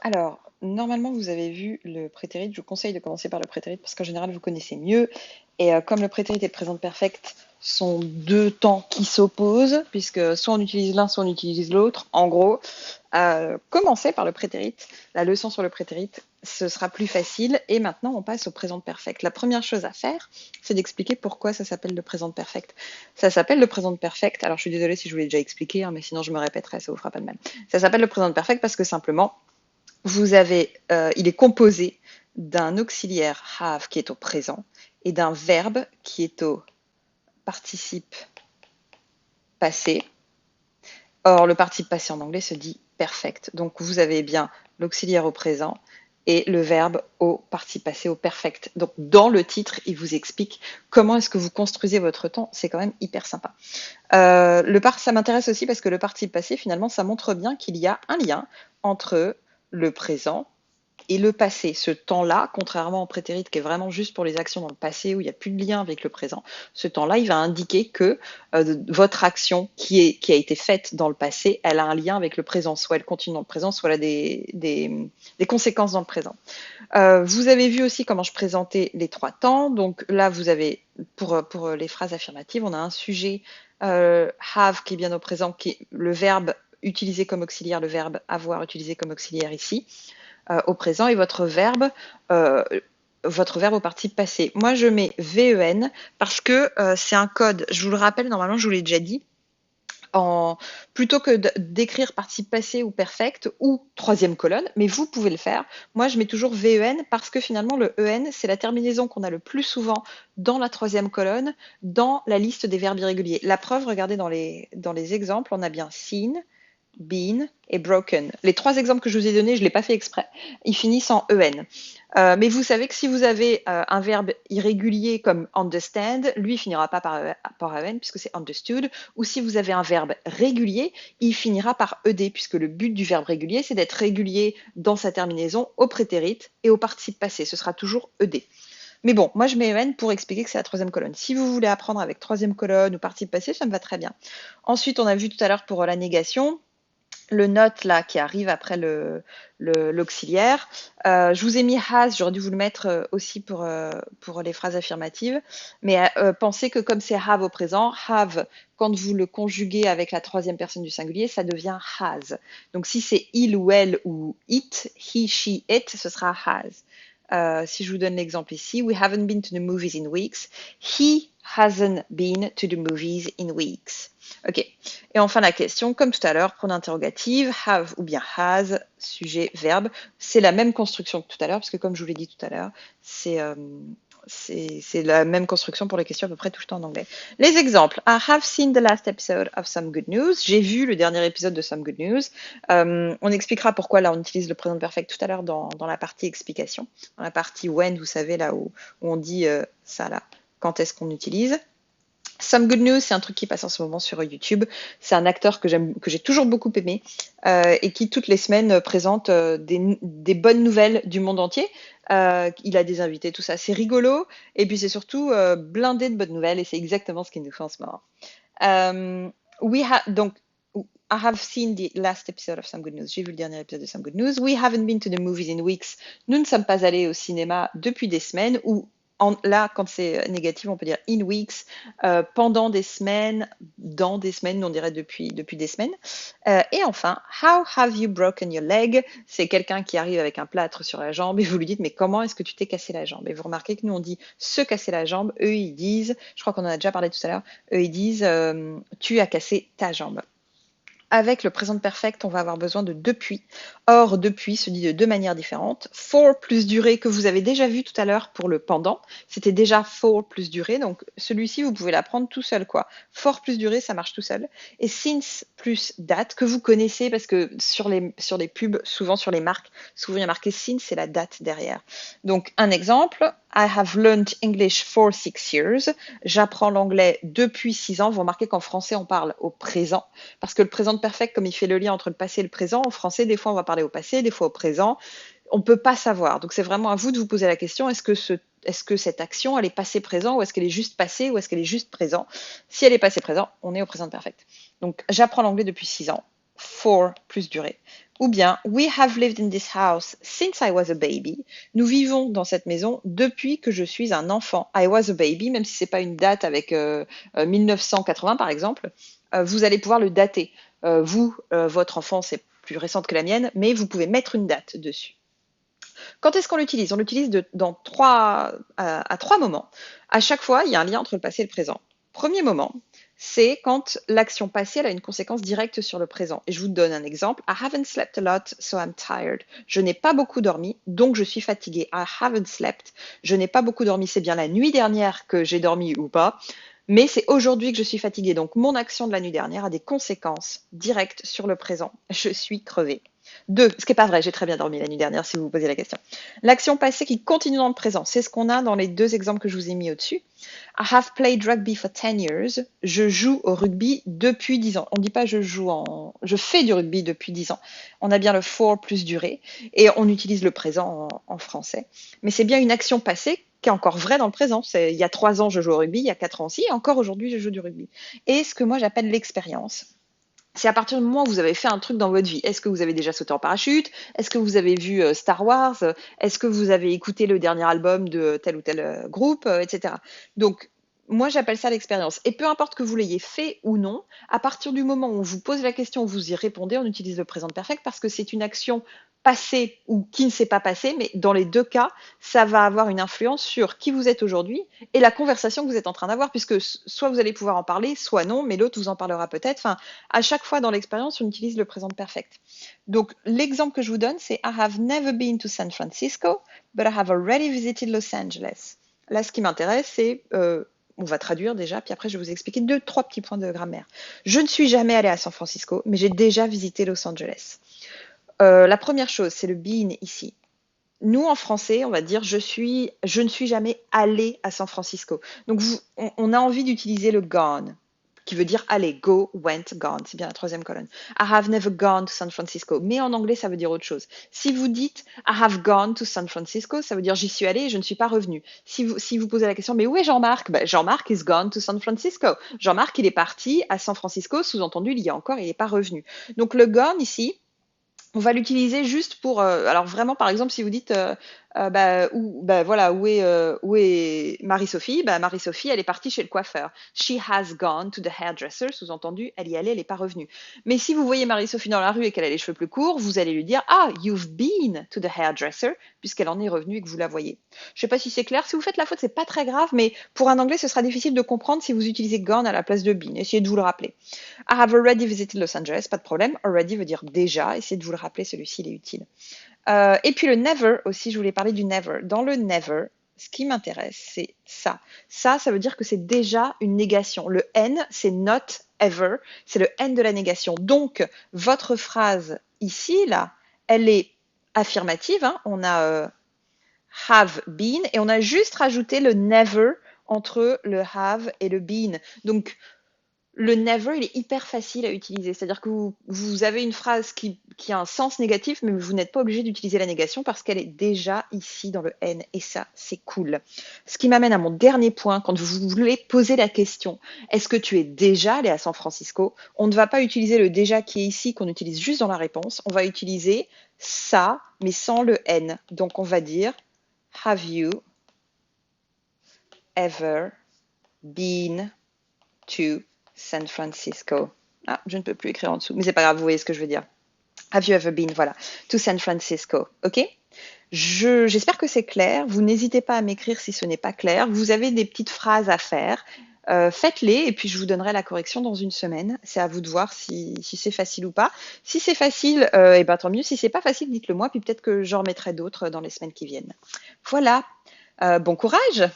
Alors, normalement, vous avez vu le prétérit. Je vous conseille de commencer par le prétérit parce qu'en général, vous connaissez mieux. Et comme le prétérit et le présent perfect sont deux temps qui s'opposent, puisque soit on utilise l'un, soit on utilise l'autre, en gros, commencez par le prétérit. La leçon sur le prétérit, ce sera plus facile. Et maintenant, on passe au présent perfect. La première chose à faire, c'est d'expliquer pourquoi ça s'appelle le présent perfect. Ça s'appelle le présent perfect. Alors, je suis désolée si je vous l'ai déjà expliqué, hein, mais sinon je me répéterai, ça vous fera pas de mal. Ça s'appelle le présent perfect parce que simplement, il est composé d'un auxiliaire have qui est au présent et d'un verbe qui est au participe passé. Or, le participe passé en anglais se dit perfect. Donc, vous avez bien l'auxiliaire au présent et le verbe au participe passé au perfect. Donc, dans le titre, il vous explique comment est-ce que vous construisez votre temps. C'est quand même hyper sympa. Ça m'intéresse aussi parce que le participe passé, finalement, ça montre bien qu'il y a un lien entre le présent et le passé, ce temps-là, contrairement au prétérit qui est vraiment juste pour les actions dans le passé où il n'y a plus de lien avec le présent, ce temps-là, il va indiquer que votre action qui a été faite dans le passé, elle a un lien avec le présent, soit elle continue dans le présent, soit elle a des conséquences dans le présent. Vous avez vu aussi comment je présentais les trois temps. Donc là, vous avez, pour les phrases affirmatives, on a un sujet have qui est bien au présent, qui est le verbe utilisé comme auxiliaire, le verbe avoir utilisé comme auxiliaire ici au présent et euh, votre verbe au participe passé. Moi, je mets VEN parce que c'est un code. Je vous le rappelle, normalement, je vous l'ai déjà dit. En, plutôt que d'écrire participe passé ou perfect ou troisième colonne, mais vous pouvez le faire. Moi, je mets toujours VEN parce que finalement, le EN, c'est la terminaison qu'on a le plus souvent dans la troisième colonne, dans la liste des verbes irréguliers. La preuve, regardez dans les exemples, on a bien seen, been et broken. Les trois exemples que je vous ai donnés, je ne l'ai pas fait exprès, ils finissent en en. Mais vous savez que si vous avez un verbe irrégulier comme understand, lui, il finira pas par en puisque c'est understood. Ou si vous avez un verbe régulier, il finira par ed, puisque le but du verbe régulier, c'est d'être régulier dans sa terminaison au prétérit et au participe passé. Ce sera toujours ed. Mais bon, moi je mets en pour expliquer que c'est la troisième colonne. Si vous voulez apprendre avec troisième colonne ou participe passé, ça me va très bien. Ensuite, on a vu tout à l'heure pour la négation le note là qui arrive après l'auxiliaire. Je vous ai mis has, j'aurais dû vous le mettre aussi pour les phrases affirmatives, mais pensez que comme c'est have au présent, have, quand vous le conjuguez avec la troisième personne du singulier, ça devient has. Donc si c'est il ou elle ou it, he, she, it, ce sera has. Si je vous donne l'exemple ici, we haven't been to the movies in weeks. He hasn't been to the movies in weeks. Ok. Et enfin la question, comme tout à l'heure, pronom interrogative, have ou bien has, sujet, verbe. C'est la même construction que tout à l'heure, parce que comme je vous l'ai dit tout à l'heure, c'est la même construction pour les questions à peu près tout le temps en anglais. Les exemples. I have seen the last episode of Some Good News. J'ai vu le dernier épisode de Some Good News. On expliquera pourquoi là on utilise le présent perfect tout à l'heure dans la partie explication. Dans la partie when, vous savez, là où on dit ça là, quand est-ce qu'on utilise. Some Good News, c'est un truc qui passe en ce moment sur YouTube. C'est un acteur que j'ai toujours beaucoup aimé et qui toutes les semaines présente des bonnes nouvelles du monde entier. Il a des invités, tout ça. C'est rigolo et puis c'est surtout blindé de bonnes nouvelles et c'est exactement ce qu'il nous fait en ce moment. Euh, donc, I have seen the last episode of Some Good News. J'ai vu le dernier épisode de Some Good News. We haven't been to the movies in weeks. Nous ne sommes pas allés au cinéma depuis des semaines. Ou là, quand c'est négatif, on peut dire in weeks, pendant des semaines, dans des semaines, on dirait depuis des semaines. Et enfin, how have you broken your leg? C'est quelqu'un qui arrive avec un plâtre sur la jambe et vous lui dites, mais comment est-ce que tu t'es cassé la jambe? Et vous remarquez que nous, on dit se casser la jambe. Eux, ils disent, je crois qu'on en a déjà parlé tout à l'heure, eux, ils disent, tu as cassé ta jambe. Avec le présent perfect, on va avoir besoin de depuis. Or, depuis se dit de deux manières différentes. For plus durée que vous avez déjà vu tout à l'heure pour le pendant. C'était déjà for plus durée. Donc, celui-ci, vous pouvez l'apprendre tout seul, quoi. For plus durée, ça marche tout seul. Et since plus date que vous connaissez parce que sur les pubs, souvent sur les marques, souvent il y a marqué since, c'est la date derrière. Donc, un exemple. I have learned English for 6 years. J'apprends l'anglais depuis 6 ans. Vous remarquez qu'en français, on parle au présent. Parce que le présent perfect, comme il fait le lien entre le passé et le présent, en français, des fois, on va parler au passé, des fois au présent. On ne peut pas savoir. Donc, c'est vraiment à vous de vous poser la question, est-ce que cette action, elle est passé présent ou est-ce qu'elle est juste passée ou est-ce qu'elle est juste présent? Si elle est passé présent, on est au présent perfect. Donc, j'apprends l'anglais depuis 6 ans. for plus durée. Ou bien, we have lived in this house since I was a baby. Nous vivons dans cette maison depuis que je suis un enfant. I was a baby, même si c'est pas une date avec 1980 par exemple, vous allez pouvoir le dater. Votre enfance est plus récente que la mienne, mais vous pouvez mettre une date dessus. Quand est-ce qu'on l'utilise? On l'utilise à trois moments. À chaque fois, il y a un lien entre le passé et le présent. Premier moment, c'est quand l'action passée elle a une conséquence directe sur le présent. Et je vous donne un exemple. I haven't slept a lot, so I'm tired. Je n'ai pas beaucoup dormi, donc je suis fatiguée. I haven't slept. Je n'ai pas beaucoup dormi. C'est bien la nuit dernière que j'ai dormi ou pas. Mais c'est aujourd'hui que je suis fatiguée. Donc mon action de la nuit dernière a des conséquences directes sur le présent. Je suis crevée. Deux, ce qui n'est pas vrai, j'ai très bien dormi la nuit dernière si vous vous posez la question. L'action passée qui continue dans le présent, c'est ce qu'on a dans les deux exemples que je vous ai mis au-dessus. I have played rugby for 10 years. Je joue au rugby depuis 10 ans. On ne dit pas je fais du rugby depuis 10 ans. On a bien le for plus durée et on utilise le présent en français. Mais c'est bien une action passée qui est encore vraie dans le présent. Il y a 3 ans, je joue au rugby, il y a 4 ans aussi, et encore aujourd'hui, je joue du rugby. Et ce que moi j'appelle l'expérience. C'est à partir du moment où vous avez fait un truc dans votre vie. Est-ce que vous avez déjà sauté en parachute? Est-ce que vous avez vu Star Wars? Est-ce que vous avez écouté le dernier album de tel ou tel groupe, etc. Donc, moi, j'appelle ça l'expérience. Et peu importe que vous l'ayez fait ou non, à partir du moment où on vous pose la question, vous y répondez, on utilise le présent perfect parce que c'est une action passée ou qui ne s'est pas passée, mais dans les deux cas, ça va avoir une influence sur qui vous êtes aujourd'hui et la conversation que vous êtes en train d'avoir, puisque soit vous allez pouvoir en parler, soit non, mais l'autre vous en parlera peut-être. Enfin, à chaque fois dans l'expérience, on utilise le présent perfect. Donc, l'exemple que je vous donne, c'est I have never been to San Francisco, but I have already visited Los Angeles. Là, ce qui m'intéresse, c'est, on va traduire déjà, puis après, je vais vous expliquer trois petits points de grammaire. Je ne suis jamais allée à San Francisco, mais j'ai déjà visité Los Angeles. La première chose, c'est le been ici. Nous, en français, on va dire je ne suis jamais allé à San Francisco. Donc, on a envie d'utiliser le gone, qui veut dire aller, go, went, gone. C'est bien la troisième colonne. I have never gone to San Francisco. Mais en anglais, ça veut dire autre chose. Si vous dites I have gone to San Francisco, ça veut dire j'y suis allé et je ne suis pas revenu. Si vous posez la question, mais où est Jean-Marc? Ben, Jean-Marc is gone to San Francisco. Jean-Marc, il est parti à San Francisco, sous-entendu, il y a encore, il n'est pas revenu. Donc, le gone ici, on va l'utiliser juste pour, alors vraiment, par exemple, si vous dites, voilà, où est Marie-Sophie? Bah, Marie-Sophie, elle est partie chez le coiffeur. She has gone to the hairdresser, sous-entendu, elle y allait, elle n'est pas revenue. Mais si vous voyez Marie-Sophie dans la rue et qu'elle a les cheveux plus courts, vous allez lui dire, ah, you've been to the hairdresser, puisqu'elle en est revenue et que vous la voyez. Je sais pas si c'est clair. Si vous faites la faute, c'est pas très grave, mais pour un anglais, ce sera difficile de comprendre si vous utilisez gone à la place de been. Essayez de vous le rappeler. I have already visited Los Angeles, pas de problème. Already veut dire déjà. Essayez de vous le rappeler, celui-ci, il est utile. Et puis le never aussi, je voulais parler du never. Dans le never, ce qui m'intéresse, c'est ça. Ça veut dire que c'est déjà une négation. Le N, c'est not ever. C'est le N de la négation. Donc, votre phrase ici, là, elle est affirmative. Hein. On a have been et on a juste rajouté le never entre le have et le been. Donc, le never, il est hyper facile à utiliser. C'est-à-dire que vous avez une phrase qui a un sens négatif, mais vous n'êtes pas obligé d'utiliser la négation parce qu'elle est déjà ici dans le N. Et ça, c'est cool. Ce qui m'amène à mon dernier point. Quand vous voulez poser la question, est-ce que tu es déjà allé à San Francisco? On ne va pas utiliser le déjà qui est ici, qu'on utilise juste dans la réponse. On va utiliser ça, mais sans le N. Donc, on va dire, have you ever been to San Francisco? Ah, je ne peux plus écrire en dessous, mais c'est pas grave, vous voyez ce que je veux dire. Have you ever been, voilà, to San Francisco, ok? J'espère que c'est clair. Vous n'hésitez pas à m'écrire si ce n'est pas clair. Vous avez des petites phrases à faire. Faites-les et puis je vous donnerai la correction dans une semaine. C'est à vous de voir si c'est facile ou pas. Si c'est facile, et ben tant mieux. Si c'est pas facile, dites-le moi, puis peut-être que j'en remettrai d'autres dans les semaines qui viennent. Voilà. Bon courage!